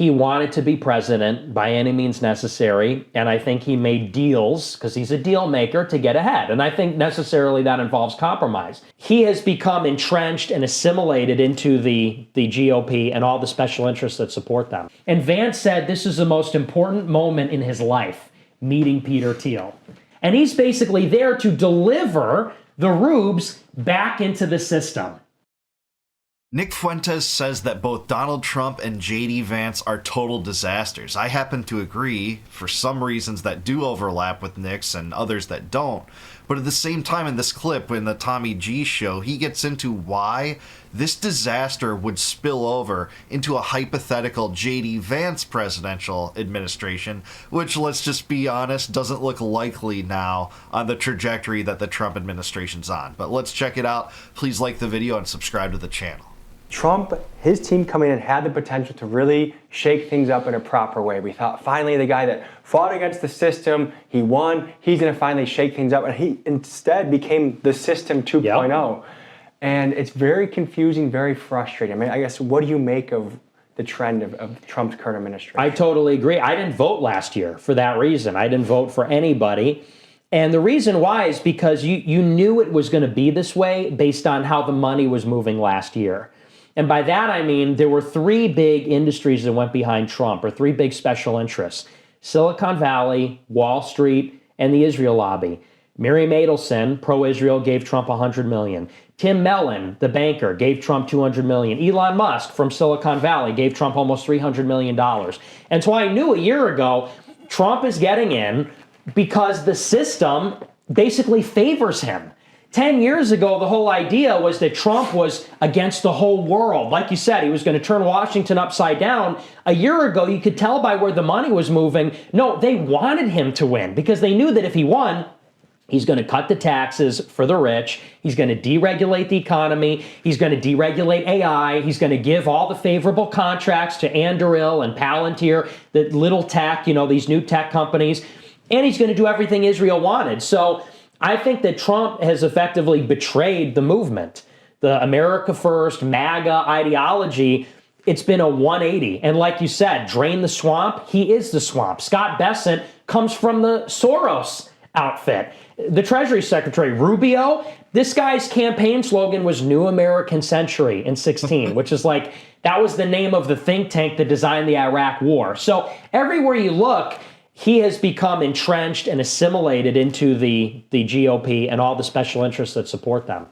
he wanted to be president by any means necessary, and I think he made deals, because he's a deal maker, to get ahead. And I think necessarily that involves compromise. He has become entrenched and assimilated into the GOP and all the special interests that support them. And Vance said this is the most important moment in his life, meeting Peter Thiel. And he's basically there to deliver the rubes back into the system. Nick Fuentes says that both Donald Trump and JD Vance are total disasters. I happen to agree, for some reasons that do overlap with Nick's and others that don't. But at the same time, in this clip, in the Tommy G show, he gets into why this disaster would spill over into a hypothetical JD Vance presidential administration, which, let's just be honest, doesn't look likely now on the trajectory that the Trump administration's on. But let's check it out. Please like the video and subscribe to the channel. Trump, his team coming in had the potential to really shake things up in a proper way. We thought finally the guy that fought against the system, he won, he's going to finally shake things up. And he instead became the system 2.0. Yep. And it's very confusing, very frustrating. I mean, I guess, what do you make of the trend of Trump's current administration? I totally agree. I didn't vote last year for that reason. I didn't vote for anybody. And the reason why is because you knew it was going to be this way based on how the money was moving last year. And by that, I mean, there were three big industries that went behind Trump, or three big special interests: Silicon Valley, Wall Street, and the Israel lobby. Miriam Adelson, pro-Israel, gave Trump $100 million. Tim Mellon, the banker, gave Trump $200 million. Elon Musk from Silicon Valley gave Trump almost $300 million. And so I knew a year ago, Trump is getting in because the system basically favors him. 10 years ago, the whole idea was that Trump was against the whole world. Like you said, he was going to turn Washington upside down. A year ago, you could tell by where the money was moving. No, they wanted him to win because they knew that if he won, he's going to cut the taxes for the rich. He's going to deregulate the economy. He's going to deregulate AI. He's going to give all the favorable contracts to Anduril and Palantir, the little tech, these new tech companies. And he's going to do everything Israel wanted. So I think that Trump has effectively betrayed the movement. The America First, MAGA ideology, it's been a 180. And like you said, drain the swamp, he is the swamp. Scott Bessent comes from the Soros outfit. The Treasury Secretary, Rubio, this guy's campaign slogan was New American Century in 16, which is like, that was the name of the think tank that designed the Iraq War. So everywhere you look, he has become entrenched and assimilated into the GOP and all the special interests that support them.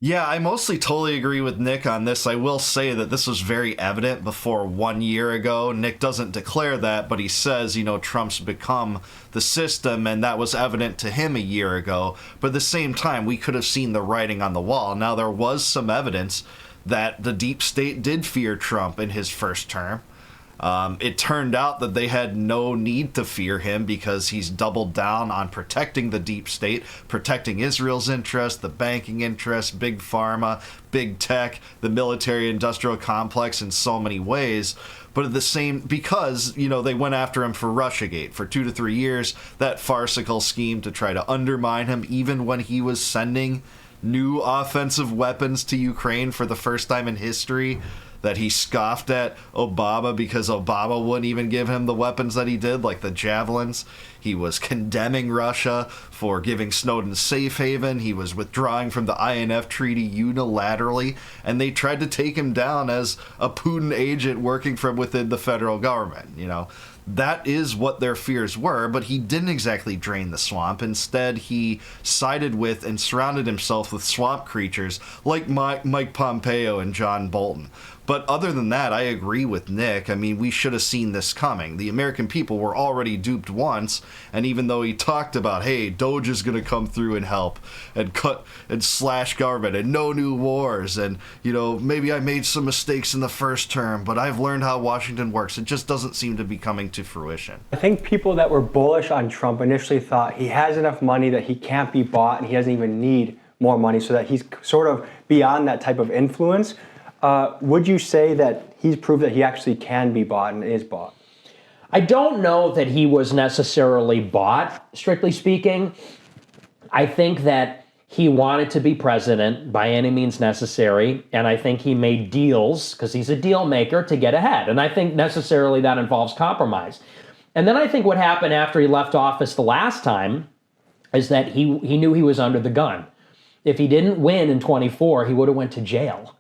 Yeah, I mostly totally agree with Nick on this. I will say that this was very evident before 1 year ago. Nick doesn't declare that, but he says, Trump's become the system, and that was evident to him a year ago. But at the same time, we could have seen the writing on the wall. Now, there was some evidence that the deep state did fear Trump in his first term. It turned out that they had no need to fear him because he's doubled down on protecting the deep state, protecting Israel's interests, the banking interests, big pharma, big tech, the military-industrial complex in so many ways. But at the same, because, they went after him for Russiagate for 2 to 3 years, that farcical scheme to try to undermine him, even when he was sending new offensive weapons to Ukraine for the first time in history, that he scoffed at Obama because Obama wouldn't even give him the weapons that he did, like the javelins. He was condemning Russia for giving Snowden safe haven. He was withdrawing from the INF Treaty unilaterally, and they tried to take him down as a Putin agent working from within the federal government. That is what their fears were, but he didn't exactly drain the swamp. Instead, he sided with and surrounded himself with swamp creatures like Mike Pompeo and John Bolton. But other than that, I agree with Nick. I mean, we should have seen this coming. The American people were already duped once, and even though he talked about, hey, Doge is going to come through and help and cut and slash government and no new wars, and, maybe I made some mistakes in the first term, but I've learned how Washington works. It just doesn't seem to be coming to fruition. I think people that were bullish on Trump initially thought he has enough money that he can't be bought and he doesn't even need more money, so that he's sort of beyond that type of influence. Would you say that he's proved that he actually can be bought and is bought? I don't know that he was necessarily bought, strictly speaking. I think that He wanted to be president by any means necessary, and I think he made deals, because he's a deal maker, to get ahead. And I think necessarily that involves compromise. And then I think what happened after he left office the last time is that he knew he was under the gun. If he didn't win in 24, he would have went to jail.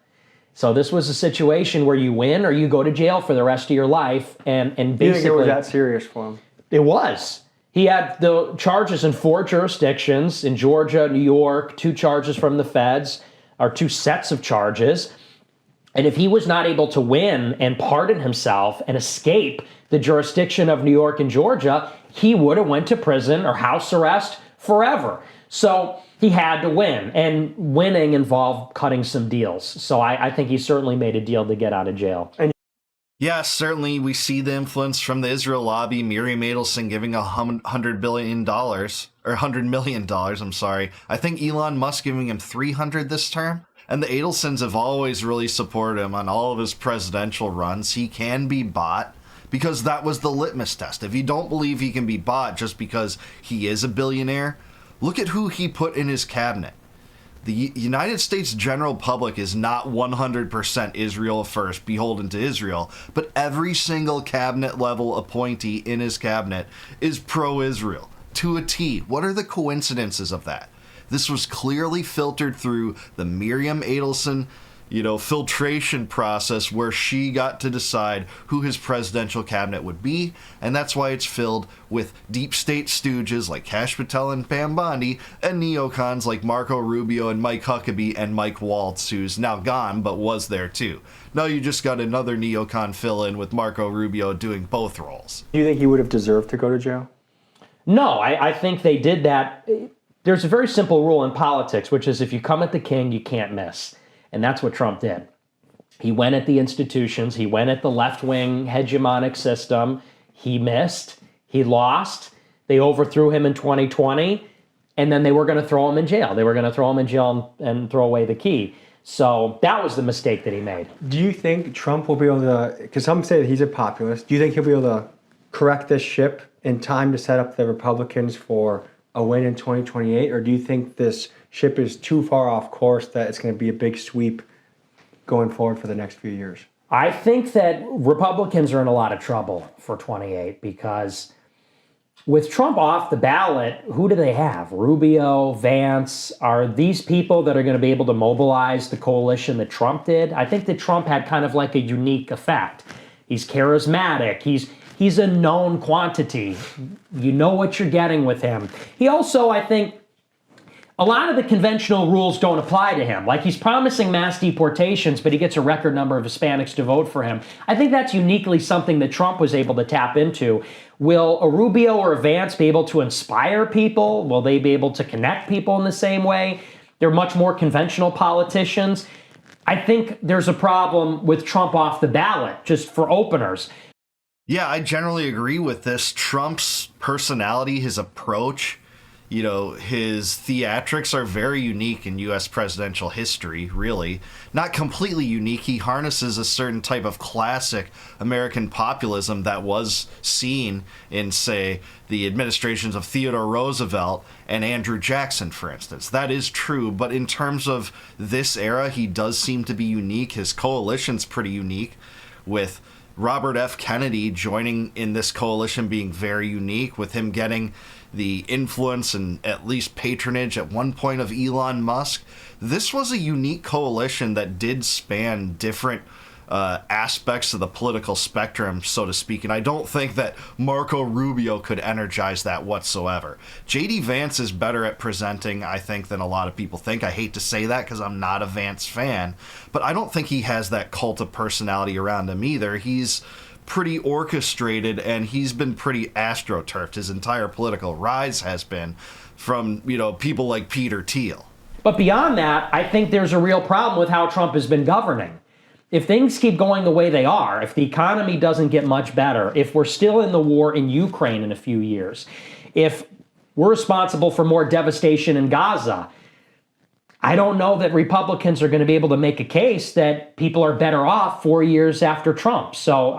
So this was a situation where you win or you go to jail for the rest of your life. And basically, You think it was that serious for him? It was. He had the charges in 4 jurisdictions, in Georgia, New York, 2 charges from the feds, or 2 sets of charges. And if he was not able to win and pardon himself and escape the jurisdiction of New York and Georgia, he would have went to prison or house arrest forever. So he had to win, and winning involved cutting some deals. So I think he certainly made a deal to get out of jail. Yeah, certainly we see the influence from the Israel lobby, Miriam Adelson giving $100 billion, or $100 million, I'm sorry. I think Elon Musk giving him 300 this term. And the Adelsons have always really supported him on all of his presidential runs. He can be bought, because that was the litmus test. If you don't believe he can be bought just because he is a billionaire, look at who he put in his cabinet. The United States general public is not 100% Israel first, beholden to Israel, but every single cabinet level appointee in his cabinet is pro-Israel to a T. What are the coincidences of that? This was clearly filtered through the Miriam Adelson, filtration process, where she got to decide who his presidential cabinet would be, and that's why it's filled with deep state stooges like Kash Patel and Pam Bondi, and neocons like Marco Rubio and Mike Huckabee and Mike Waltz, who's now gone but was there too. Now you just got another neocon fill-in with Marco Rubio doing both roles. Do you think he would have deserved to go to jail? No, I think they did that. There's a very simple rule in politics, which is if you come at the king, you can't miss. And that's what Trump did. He went at the institutions. He went at the left-wing hegemonic system. He missed. He lost. They overthrew him in 2020. And then they were going to throw him in jail. They were going to throw him in jail and throw away the key. So that was the mistake that he made. Do you think Trump will be able to, because some say that he's a populist, do you think he'll be able to correct this ship in time to set up the Republicans for a win in 2028? Or do you think this ship is too far off course that it's going to be a big sweep going forward for the next few years? I think that Republicans are in a lot of trouble for 28 because with Trump off the ballot, who do they have? Rubio, Vance, are these people that are going to be able to mobilize the coalition that Trump did? I think that Trump had kind of like a unique effect. He's charismatic. He's a known quantity. You know what you're getting with him. He also, I think, a lot of the conventional rules don't apply to him. Like he's promising mass deportations, but he gets a record number of Hispanics to vote for him. I think that's uniquely something that Trump was able to tap into. Will a Rubio or a Vance be able to inspire people? Will they be able to connect people in the same way? They're much more conventional politicians. I think there's a problem with Trump off the ballot, just for openers. Yeah, I generally agree with this. Trump's personality, his approach, his theatrics are very unique in U.S. presidential history, really. Not completely unique. He harnesses a certain type of classic American populism that was seen in, say, the administrations of Theodore Roosevelt and Andrew Jackson, for instance. That is true, but in terms of this era, he does seem to be unique. His coalition's pretty unique, with Robert F. Kennedy joining in this coalition being very unique, with him getting the influence and at least patronage at one point of Elon Musk. This was a unique coalition that did span different aspects of the political spectrum, so to speak, and I don't think that Marco Rubio could energize that whatsoever. JD Vance is better at presenting, I think, than a lot of people think. I hate to say that because I'm not a Vance fan, but I don't think he has that cult of personality around him either. He's pretty orchestrated, and he's been pretty astroturfed. His entire political rise has been from, people like Peter Thiel. But beyond that, I think there's a real problem with how Trump has been governing. If things keep going the way they are, if the economy doesn't get much better, if we're still in the war in Ukraine in a few years, if we're responsible for more devastation in Gaza, I don't know that Republicans are going to be able to make a case that people are better off 4 years after Trump. So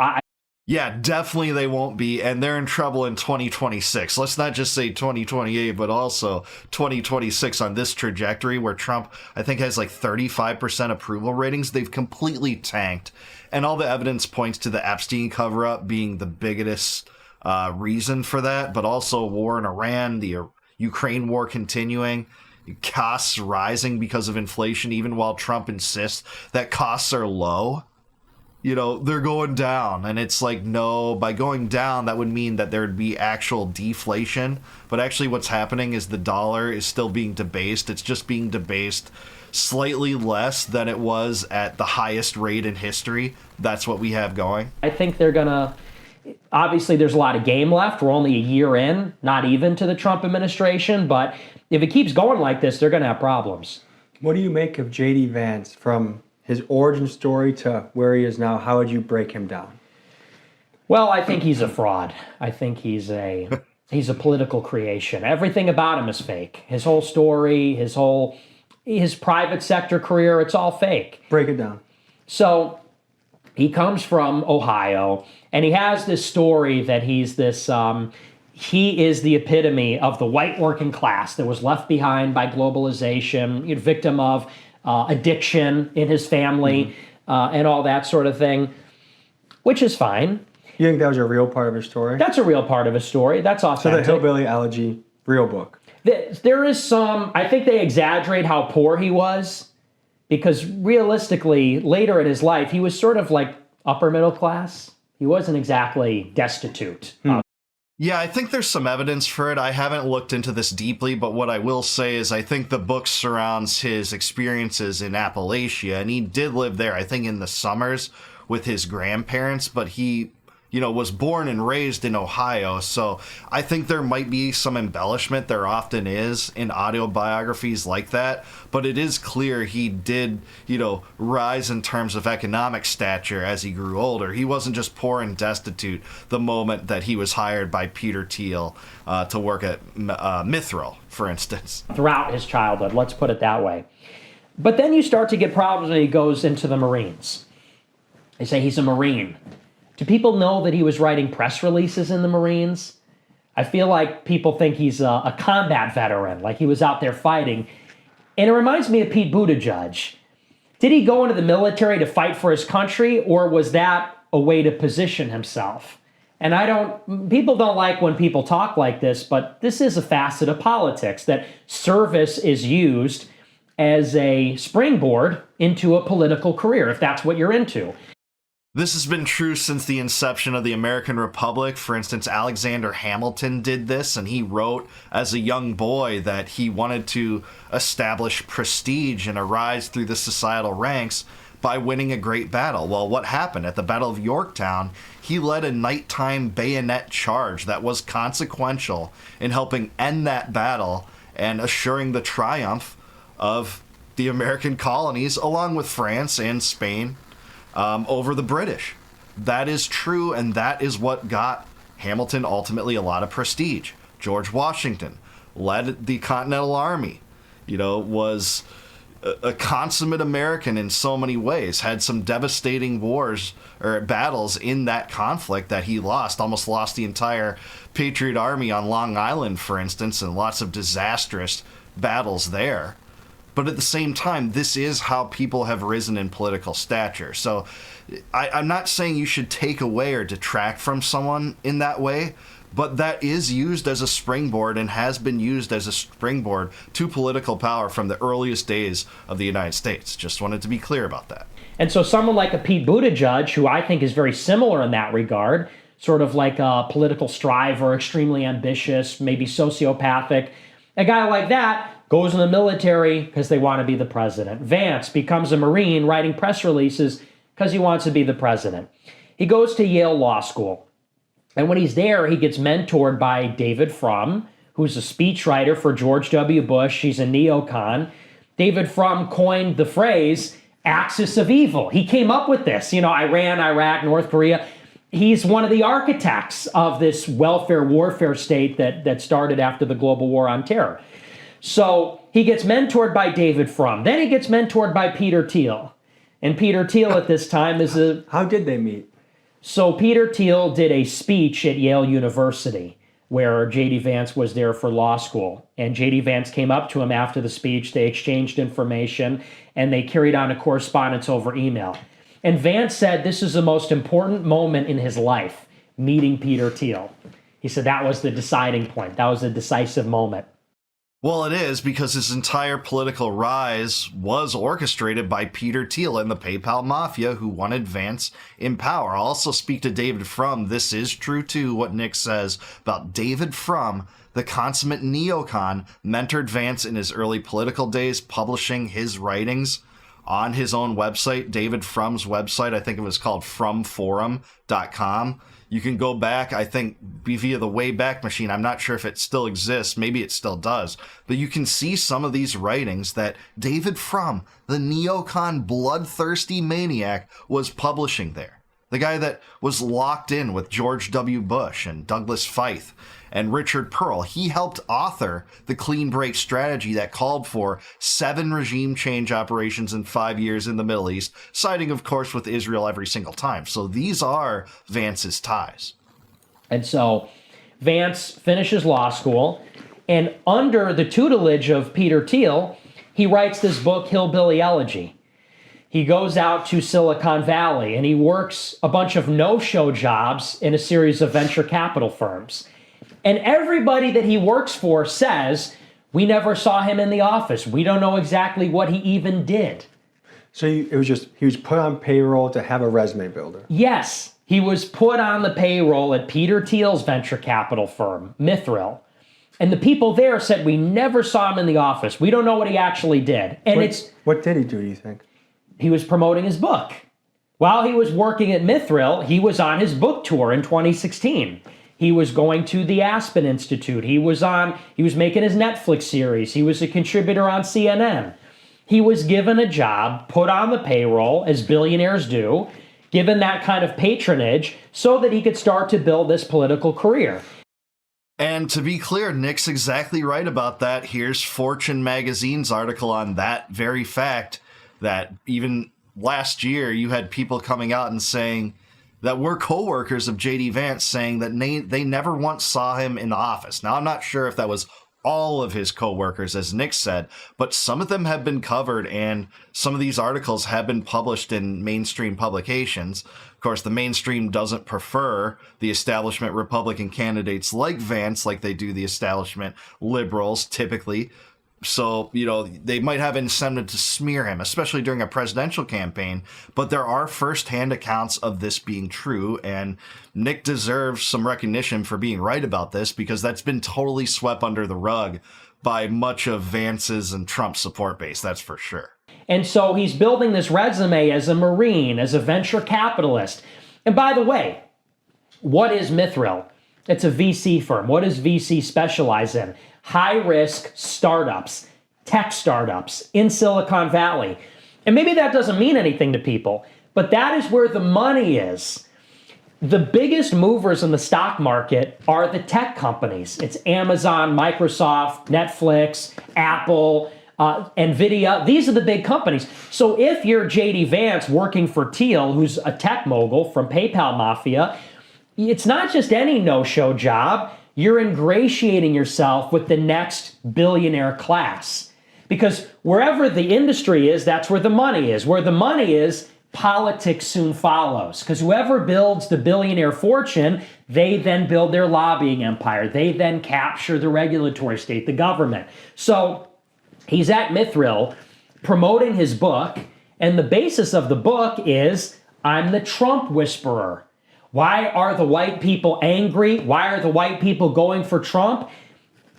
Yeah, definitely they won't be, and they're in trouble in 2026. Let's not just say 2028, but also 2026 on this trajectory where Trump, I think, has like 35% approval ratings. They've completely tanked, and all the evidence points to the Epstein cover-up being the biggest reason for that, but also war in Iran, the Ukraine war continuing, costs rising because of inflation, even while Trump insists that costs are low. You know, they're going down, and it's like, no, by going down, that would mean that there would be actual deflation. But actually what's happening is the dollar is still being debased. It's just being debased slightly less than it was at the highest rate in history. That's what we have going. I think they're going to, obviously there's a lot of game left. We're only a year in, not even to the Trump administration. But if it keeps going like this, they're going to have problems. What do you make of JD Vance from his origin story to where he is now? How would you break him down? Well, I think he's a fraud. I think he's a political creation. Everything about him is fake. His whole story, his private sector career, it's all fake. Break it down. So he comes from Ohio, and he has this story that he's this, he is the epitome of the white working class that was left behind by globalization, victim of addiction in his family, and all that sort of thing, which is fine. You think that was a real part of his story? That's a real part of his story. That's authentic. So the Hillbilly Elegy, real book. There is some, I think they exaggerate how poor he was, because realistically, later in his life, he was sort of like upper middle class. He wasn't exactly destitute. Yeah, I think there's some evidence for it. I haven't looked into this deeply, but what I will say is I think the book surrounds his experiences in Appalachia, and he did live there, I think, in the summers with his grandparents, but he, was born and raised in Ohio, so I think there might be some embellishment. There often is in autobiographies like that, but it is clear he did, rise in terms of economic stature as he grew older. He wasn't just poor and destitute the moment that he was hired by Peter Thiel to work at Mithril, for instance. Throughout his childhood, let's put it that way. But then you start to get problems when he goes into the Marines. They say he's a Marine. Do people know that he was writing press releases in the Marines? I feel like people think he's a combat veteran, like he was out there fighting. And it reminds me of Pete Buttigieg. Did he go into the military to fight for his country, or was that a way to position himself? And people don't like when people talk like this, but this is a facet of politics, that service is used as a springboard into a political career, if that's what you're into. This has been true since the inception of the American Republic. For instance, Alexander Hamilton did this, and he wrote as a young boy that he wanted to establish prestige and arise through the societal ranks by winning a great battle. Well, what happened? At the Battle of Yorktown, he led a nighttime bayonet charge that was consequential in helping end that battle and assuring the triumph of the American colonies, along with France and Spain, over the British. That is true, and that is what got Hamilton ultimately a lot of prestige. George Washington led the Continental Army, was a consummate American in so many ways, had some devastating wars or battles in that conflict that he lost, almost lost the entire Patriot Army on Long Island, for instance, and lots of disastrous battles there. But at the same time, this is how people have risen in political stature. So I'm not saying you should take away or detract from someone in that way, but that is used as a springboard and has been used as a springboard to political power from the earliest days of the United States. Just wanted to be clear about that. And so someone like a Pete Buttigieg, who I think is very similar in that regard, sort of like a political striver, extremely ambitious, maybe sociopathic, a guy like that goes in the military because they want to be the president. Vance becomes a Marine writing press releases because he wants to be the president. He goes to Yale Law School. And when he's there, he gets mentored by David Frum, who's a speechwriter for George W. Bush. He's a neocon. David Frum coined the phrase axis of evil. He came up with this. Iran, Iraq, North Korea. He's one of the architects of this welfare warfare state that started after the global war on terror. So he gets mentored by David Frum. Then he gets mentored by Peter Thiel. And Peter Thiel at this time is How did they meet? So Peter Thiel did a speech at Yale University where JD Vance was there for law school. And JD Vance came up to him after the speech. They exchanged information and they carried on a correspondence over email. And Vance said this is the most important moment in his life, meeting Peter Thiel. He said that was the deciding point. That was the decisive moment. Well, it is, because his entire political rise was orchestrated by Peter Thiel and the PayPal mafia, who wanted Vance in power. I'll also speak to David Frum. This is true, too, what Nick says about David Frum, the consummate neocon, mentored Vance in his early political days, publishing his writings on his own website, David Frum's website. I think it was called frumforum.com. You can go back, I think, via the Wayback Machine. I'm not sure if it still exists. Maybe it still does. But you can see some of these writings that David Frum, the neocon bloodthirsty maniac, was publishing there. The guy that was locked in with George W. Bush and Douglas Feith and Richard Pearl. He helped author the clean break strategy that called for 7 regime change operations in 5 years in the Middle East, siding, of course, with Israel every single time. So these are Vance's ties. And so Vance finishes law school, and under the tutelage of Peter Thiel, he writes this book, Hillbilly Elegy. He goes out to Silicon Valley and he works a bunch of no-show jobs in a series of venture capital firms. And everybody that he works for says, we never saw him in the office. We don't know exactly what he even did. So it was just, he was put on payroll to have a resume builder. Yes, he was put on the payroll at Peter Thiel's venture capital firm, Mithril. And the people there said, we never saw him in the office. We don't know what he actually did. And what did he do, do you think? He was promoting his book. While he was working at Mithril, he was on his book tour in 2016. He was going to the Aspen Institute. He was making his Netflix series. He was a contributor on CNN. He was given a job, put on the payroll, as billionaires do, given that kind of patronage so that he could start to build this political career. And to be clear, Nick's exactly right about that. Here's Fortune magazine's article on that very fact, that even last year you had people coming out and saying that were co-workers of JD Vance, saying that they never once saw him in the office. Now, I'm not sure if that was all of his co-workers, as Nick said, but some of them have been covered, and some of these articles have been published in mainstream publications. Of course, the mainstream doesn't prefer the establishment Republican candidates like Vance, like they do the establishment liberals typically. So, they might have incentive to smear him, especially during a presidential campaign. But there are firsthand accounts of this being true. And Nick deserves some recognition for being right about this, because that's been totally swept under the rug by much of Vance's and Trump's support base. That's for sure. And so he's building this resume as a Marine, as a venture capitalist. And by the way, what is Mithril? It's a VC firm. What does VC specialize in? High-risk startups, tech startups in Silicon Valley. And maybe that doesn't mean anything to people, but that is where the money is. The biggest movers in the stock market are the tech companies. It's Amazon, Microsoft, Netflix, Apple, NVIDIA. These are the big companies. So if you're JD Vance working for Thiel, who's a tech mogul from PayPal Mafia, it's not just any no-show job. You're ingratiating yourself with the next billionaire class. Because wherever the industry is, that's where the money is. Where the money is, politics soon follows. Because whoever builds the billionaire fortune, they then build their lobbying empire. They then capture the regulatory state, the government. So he's at Mithril promoting his book, and the basis of the book is, I'm the Trump whisperer. Why are the white people angry? Why are the white people going for Trump?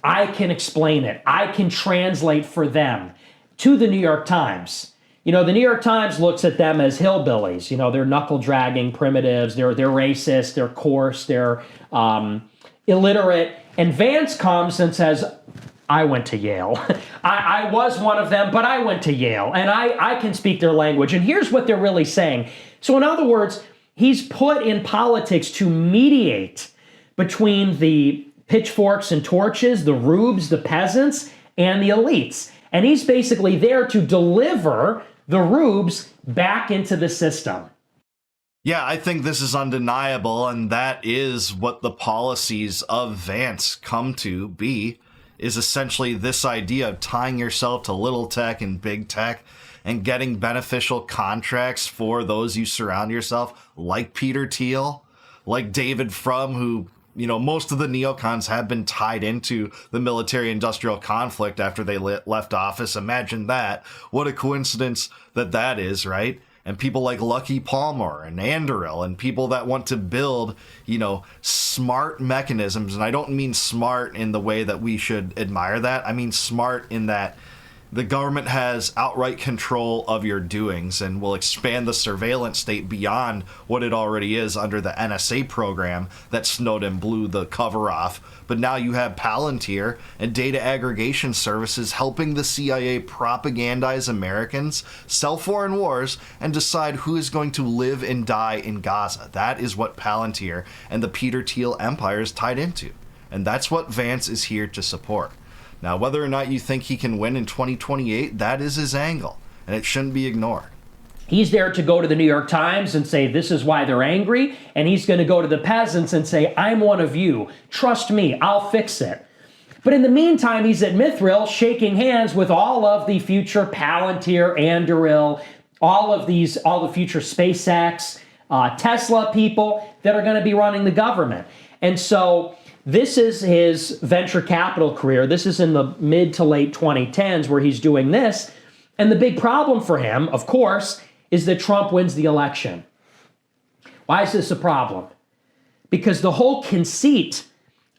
I can explain it. I can translate for them to the New York Times. The New York Times looks at them as hillbillies. They're knuckle-dragging primitives. They're racist. They're coarse. They're illiterate. And Vance comes and says, I went to Yale. I was one of them, but I went to Yale. And I can speak their language. And here's what they're really saying. So in other words, he's put in politics to mediate between the pitchforks and torches, the rubes, the peasants, and the elites. And he's basically there to deliver the rubes back into the system. Yeah, I think this is undeniable, and that is what the policies of Vance come to be, is essentially this idea of tying yourself to little tech and big tech and getting beneficial contracts for those you surround yourself, like Peter Thiel, like David Frum, who, most of the neocons have been tied into the military-industrial conflict after they left office. Imagine that. What a coincidence that is, right? And people like Lucky Palmer and Anduril and people that want to build, smart mechanisms. And I don't mean smart in the way that we should admire that. I mean smart in that the government has outright control of your doings and will expand the surveillance state beyond what it already is under the NSA program that Snowden blew the cover off. But now you have Palantir and data aggregation services helping the CIA propagandize Americans, sell foreign wars, and decide who is going to live and die in Gaza. That is what Palantir and the Peter Thiel empire is tied into. And that's what Vance is here to support. Now, whether or not you think he can win in 2028, that is his angle, and it shouldn't be ignored. He's there to go to the New York Times and say, this is why they're angry, and he's going to go to the peasants and say, I'm one of you. Trust me, I'll fix it. But in the meantime, he's at Mithril shaking hands with all of the future Palantir, Anduril, all the future SpaceX, Tesla people that are going to be running the government. And so this is his venture capital career. This is in the mid to late 2010s where he's doing this. And the big problem for him, of course, is that Trump wins the election. Why is this a problem? Because the whole conceit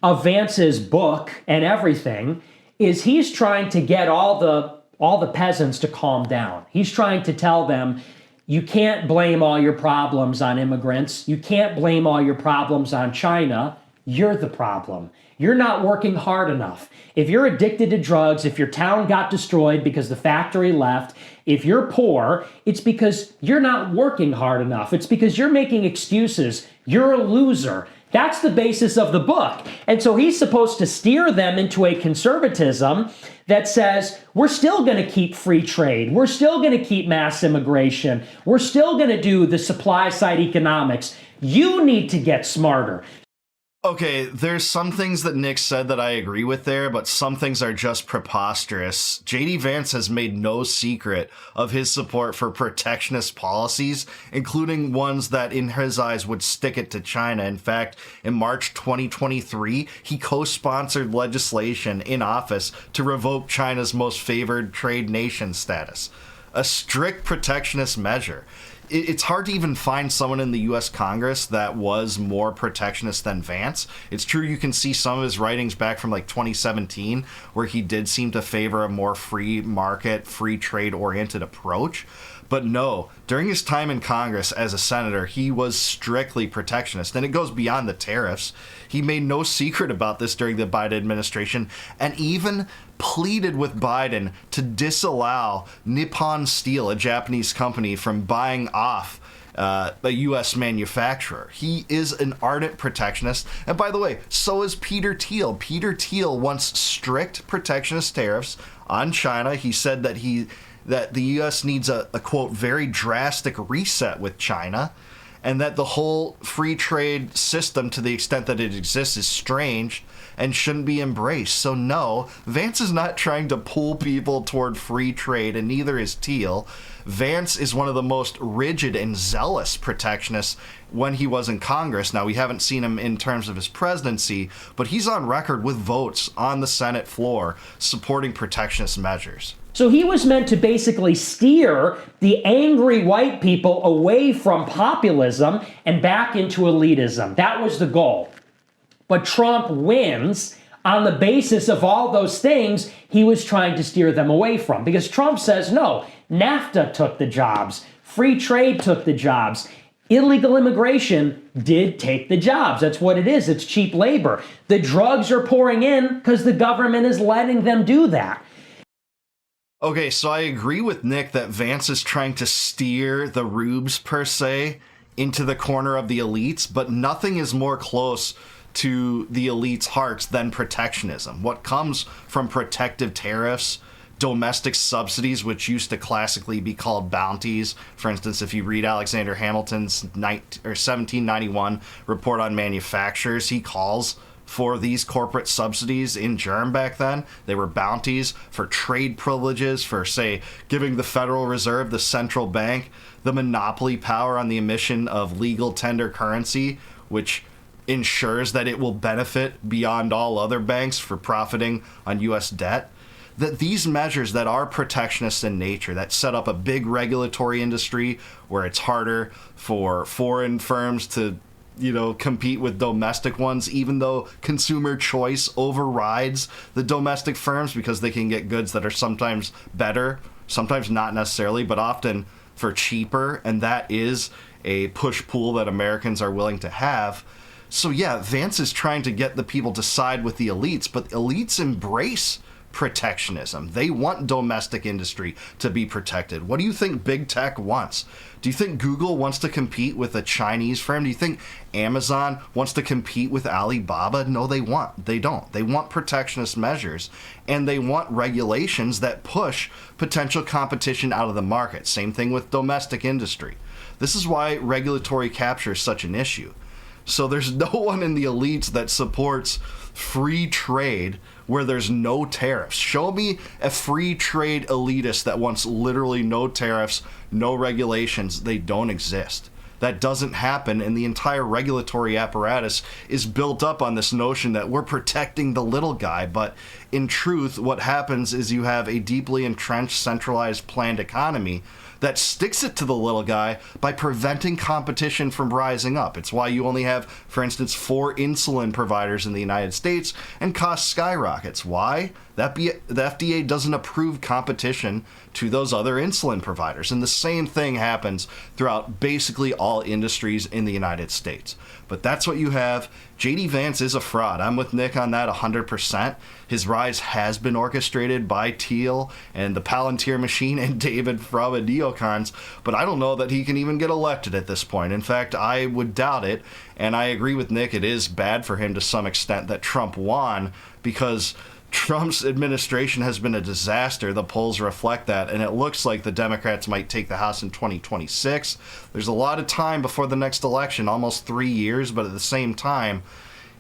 of Vance's book and everything is he's trying to get all the peasants to calm down. He's trying to tell them, you can't blame all your problems on immigrants. You can't blame all your problems on China. You're the problem. You're not working hard enough. If you're addicted to drugs, if your town got destroyed because the factory left, if you're poor, it's because you're not working hard enough. It's because you're making excuses. You're a loser. That's the basis of the book. And so he's supposed to steer them into a conservatism that says, we're still going to keep free trade. We're still going to keep mass immigration. We're still going to do the supply side economics. You need to get smarter. Okay, there's some things that Nick said that I agree with there, but some things are just preposterous. JD Vance has made no secret of his support for protectionist policies, including ones that in his eyes would stick it to China. In fact, in March 2023, he co-sponsored legislation in office to revoke China's most favored trade nation status. A strict protectionist measure. It's hard to even find someone in the U.S. Congress that was more protectionist than Vance. It's true you can see some of his writings back from like 2017 where he did seem to favor a more free market, free trade oriented approach. But no, during his time in Congress as a senator, he was strictly protectionist, and it goes beyond the tariffs. He made no secret about this during the Biden administration and even pleaded with Biden to disallow Nippon Steel, a Japanese company, from buying off a U.S. manufacturer. He is an ardent protectionist. And by the way, so is Peter Thiel. Peter Thiel wants strict protectionist tariffs on China. He said that the U.S. needs a quote, very drastic reset with China, and that the whole free trade system, to the extent that it exists, is strange and shouldn't be embraced. So no, Vance is not trying to pull people toward free trade, and neither is Thiel. Vance is one of the most rigid and zealous protectionists when he was in Congress. Now, we haven't seen him in terms of his presidency, but he's on record with votes on the Senate floor supporting protectionist measures. So he was meant to basically steer the angry white people away from populism and back into elitism. That was the goal. But Trump wins on the basis of all those things he was trying to steer them away from. Because Trump says, no, NAFTA took the jobs. Free trade took the jobs. Illegal immigration did take the jobs. That's what it is. It's cheap labor. The drugs are pouring in because the government is letting them do that. Okay, so I agree with Nick that Vance is trying to steer the rubes, per se, into the corner of the elites, but nothing is more close to the elites' hearts than protectionism. What comes from protective tariffs domestic subsidies, which used to classically be called bounties. For instance, if you read Alexander Hamilton's 1791 report on manufacturers, he calls for these corporate subsidies in germ back then. They were bounties for trade privileges, for, say, giving the Federal Reserve, the central bank, the monopoly power on the emission of legal tender currency, which ensures that it will benefit beyond all other banks for profiting on U.S. debt. That these measures that are protectionist in nature, that set up a big regulatory industry where it's harder for foreign firms to, compete with domestic ones, even though consumer choice overrides the domestic firms because they can get goods that are sometimes better, sometimes not necessarily, but often for cheaper. And that is a push-pull that Americans are willing to have. So yeah, Vance is trying to get the people to side with the elites, but elites embrace protectionism. They want domestic industry to be protected. What do you think big tech wants? Do you think Google wants to compete with a Chinese firm? Do you think Amazon wants to compete with Alibaba? No, they don't. They want protectionist measures, and they want regulations that push potential competition out of the market. Same thing with domestic industry. This is why regulatory capture is such an issue. So there's no one in the elites that supports free trade where there's no tariffs. Show me a free trade elitist that wants literally no tariffs, no regulations. They don't exist. That doesn't happen, and the entire regulatory apparatus is built up on this notion that we're protecting the little guy. But in truth, what happens is you have a deeply entrenched, centralized, planned economy that sticks it to the little guy by preventing competition from rising up. It's why you only have, for instance, 4 insulin providers in the United States and cost skyrockets. Why? The FDA doesn't approve competition to those other insulin providers. And the same thing happens throughout basically all industries in the United States. But that's what you have. JD Vance is a fraud. I'm with Nick on that 100%. His rise has been orchestrated by Thiel and the Palantir machine and David from the neocons, but I don't know that he can even get elected at this point. In fact, I would doubt it, and I agree with Nick. It is bad for him to some extent that Trump won, because Trump's administration has been a disaster. The polls reflect that, and it looks like the Democrats might take the House in 2026. There's a lot of time before the next election, almost 3 years, but at the same time,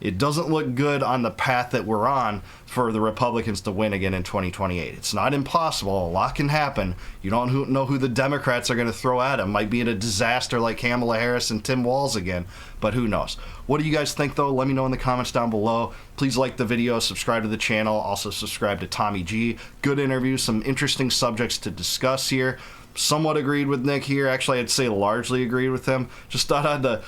it doesn't look good on the path that we're on for the Republicans to win again in 2028. It's not impossible. A lot can happen. You don't know who the Democrats are going to throw at him. Might be in a disaster like Kamala Harris and Tim Walz again, but who knows? What do you guys think, though? Let me know in the comments down below. Please like the video, subscribe to the channel, also subscribe to Tommy G. Good interview, some interesting subjects to discuss here. Somewhat agreed with Nick here. Actually, I'd say largely agreed with him. Just thought on the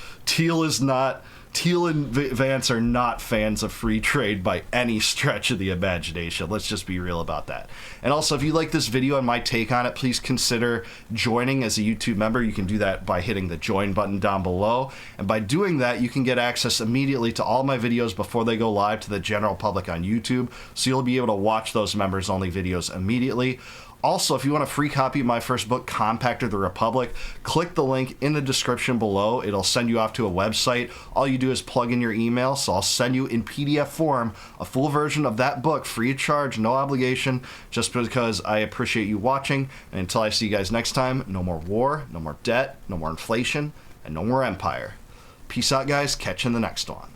Thiel and Vance are not fans of free trade by any stretch of the imagination. Let's just be real about that. And also, if you like this video and my take on it, please consider joining as a YouTube member. You can do that by hitting the join button down below. And by doing that, you can get access immediately to all my videos before they go live to the general public on YouTube. So you'll be able to watch those members only videos immediately. Also, if you want a free copy of my first book, Compact of the Republic, click the link in the description below. It'll send you off to a website. All you do is plug in your email, so I'll send you in PDF form a full version of that book, free of charge, no obligation, just because I appreciate you watching. And until I see you guys next time, no more war, no more debt, no more inflation, and no more empire. Peace out, guys. Catch you in the next one.